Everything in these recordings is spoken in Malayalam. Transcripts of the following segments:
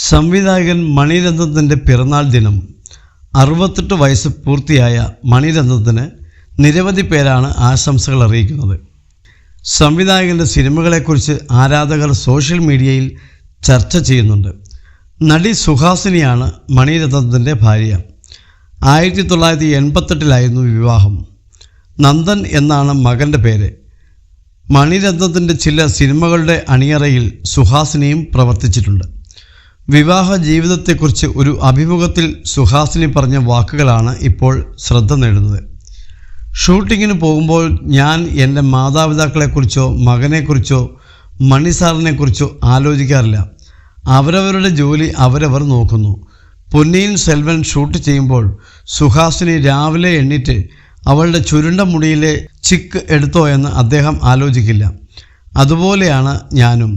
സംവിധായകൻ മണിരത്നത്തിൻ്റെ പിറന്നാൾ ദിനം. 68 വയസ്സ് പൂർത്തിയായ മണിരത്നത്തിന് നിരവധി പേരാണ് ആശംസകൾ അറിയിക്കുന്നത്. സംവിധായകൻ്റെ സിനിമകളെക്കുറിച്ച് ആരാധകർ സോഷ്യൽ മീഡിയയിൽ ചർച്ച ചെയ്യുന്നുണ്ട്. നടി സുഹാസിനിയാണ് മണിരത്നത്തിൻ്റെ ഭാര്യ. 1988 വിവാഹം. നന്ദൻ എന്നാണ് മകൻ്റെ പേര്. മണിരത്നത്തിൻ്റെ ചില സിനിമകളുടെ അണിയറയിൽ സുഹാസിനിയും പ്രവർത്തിച്ചിട്ടുണ്ട്. വിവാഹ ജീവിതത്തെക്കുറിച്ച് ഒരു അഭിമുഖത്തിൽ സുഹാസിനി പറഞ്ഞ വാക്കുകളാണ് ഇപ്പോൾ ശ്രദ്ധ നേടുന്നത്. ഷൂട്ടിങ്ങിന് പോകുമ്പോൾ ഞാൻ എൻ്റെ മാതാപിതാക്കളെക്കുറിച്ചോ മകനെക്കുറിച്ചോ മണിസാറിനെക്കുറിച്ചോ ആലോചിക്കാറില്ല. അവരവരുടെ ജോലി അവരവർ നോക്കുന്നു. പൊന്നിയിൻ സെൽവൻ ഷൂട്ട് ചെയ്യുമ്പോൾ സുഹാസിനി രാവിലെ എണ്ണീറ്റ് അവളുടെ ചുരുണ്ട മുടിയിലെ ചിക്ക് എടുത്തോ എന്ന് അദ്ദേഹം ആലോചിക്കില്ല. അതുപോലെയാണ് ഞാനും.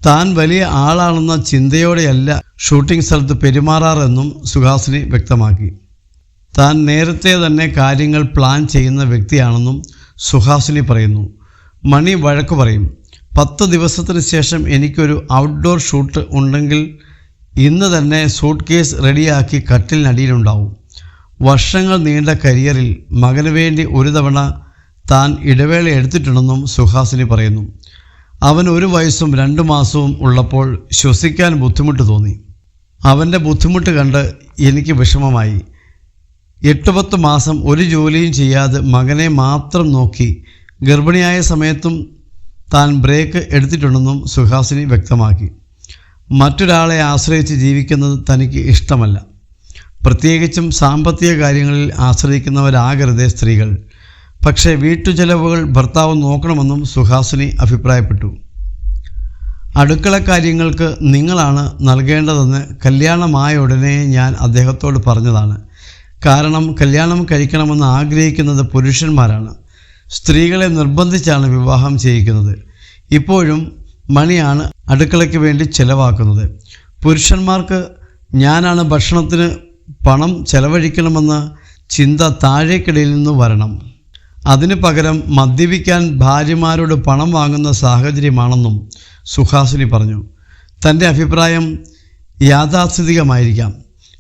താൻ വലിയ ആളാണെന്ന ചിന്തയോടെയല്ല ഷൂട്ടിംഗ് സ്ഥലത്ത് പെരുമാറാറെന്നും സുഹാസിനി വ്യക്തമാക്കി. താൻ നേരത്തെ തന്നെ കാര്യങ്ങൾ പ്ലാൻ ചെയ്യുന്ന വ്യക്തിയാണെന്നും സുഹാസിനി പറയുന്നു. മണി വഴക്ക് പറയും. 10 ദിവസത്തിന് ശേഷം എനിക്കൊരു ഔട്ട്ഡോർ ഷൂട്ട് ഉണ്ടെങ്കിൽ ഇന്ന് തന്നെ സൂട്ട് കേസ് റെഡിയാക്കി കട്ടിലിനടിയിലുണ്ടാവും. വർഷങ്ങൾ നീണ്ട കരിയറിൽ മകന് വേണ്ടി ഒരു തവണ താൻ ഇടവേള എടുത്തിട്ടുണ്ടെന്നും സുഹാസിനി പറയുന്നു. അവൻ 1 വയസ്സും 2 മാസവും ഉള്ളപ്പോൾ ശ്വസിക്കാൻ ബുദ്ധിമുട്ട് തോന്നി. അവൻ്റെ ബുദ്ധിമുട്ട് കണ്ട് എനിക്ക് വിഷമമായി. 8-10 മാസം ഒരു ജോലിയും ചെയ്യാതെ മകനെ മാത്രം നോക്കി ഗർഭിണിയായ സമയത്തും താൻ ബ്രേക്ക് എടുത്തിട്ടുണ്ടെന്നും സുഹാസിനി വ്യക്തമാക്കി. മറ്റൊരാളെ ആശ്രയിച്ച് ജീവിക്കുന്നത് തനിക്ക് ഇഷ്ടമല്ല. പ്രത്യേകിച്ചും സാമ്പത്തിക കാര്യങ്ങളിൽ ആശ്രയിക്കുന്നവരാകരുതേ സ്ത്രീകൾ. പക്ഷേ വീട്ടുചെലവുകൾ ഭർത്താവ് നോക്കണമെന്നും സുഹാസിനി അഭിപ്രായപ്പെട്ടു. അടുക്കള കാര്യങ്ങൾക്ക് നിങ്ങളാണ് നൽകേണ്ടതെന്ന് കല്യാണമായ ഉടനെ ഞാൻ അദ്ദേഹത്തോട് പറഞ്ഞതാണ്. കാരണം കല്യാണം കഴിക്കണമെന്ന് ആഗ്രഹിക്കുന്നത് പുരുഷന്മാരാണ്. സ്ത്രീകളെ നിർബന്ധിച്ചാണ് വിവാഹം ചെയ്യിക്കുന്നത്. ഇപ്പോഴും മണിയാണ് അടുക്കളയ്ക്ക് വേണ്ടി ചെലവാക്കുന്നത്. പുരുഷന്മാർക്ക് ഞാനാണ് ഭക്ഷണത്തിന് പണം ചെലവഴിക്കണമെന്ന ചിന്ത താഴേക്കിടയിൽ നിന്ന് വരണം. അതിന് പകരം മദ്യപിക്കാൻ ഭാര്യമാരോട് പണം വാങ്ങുന്ന സാഹചര്യമാണെന്നും സുഹാസിനി പറഞ്ഞു. തൻ്റെ അഭിപ്രായം യാഥാസ്ഥിതികമായിരിക്കാം.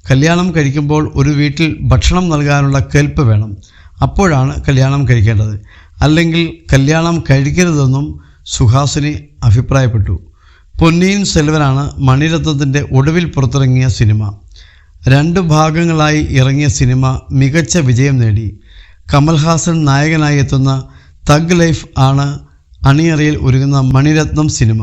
കല്യാണം കഴിക്കുമ്പോൾ ഒരു വീട്ടിൽ ഭക്ഷണം നൽകാനുള്ള കെൽപ്പ് വേണം. അപ്പോഴാണ് കല്യാണം കഴിക്കേണ്ടത്. അല്ലെങ്കിൽ കല്യാണം കഴിക്കരുതെന്നും സുഹാസിനി അഭിപ്രായപ്പെട്ടു. പൊന്നിയിൻ സെൽവനാണ് മണിരത്നത്തിൻ്റെ ഒടുവിൽ പുറത്തിറങ്ങിയ സിനിമ. 2 ഭാഗങ്ങളായി ഇറങ്ങിയ സിനിമ മികച്ച വിജയം നേടി. കമൽഹാസൻ നായകനായി എത്തുന്ന തഗ് ലൈഫ് ആണ് അണിയറയിൽ ഒരുങ്ങുന്ന മണിരത്നം സിനിമ.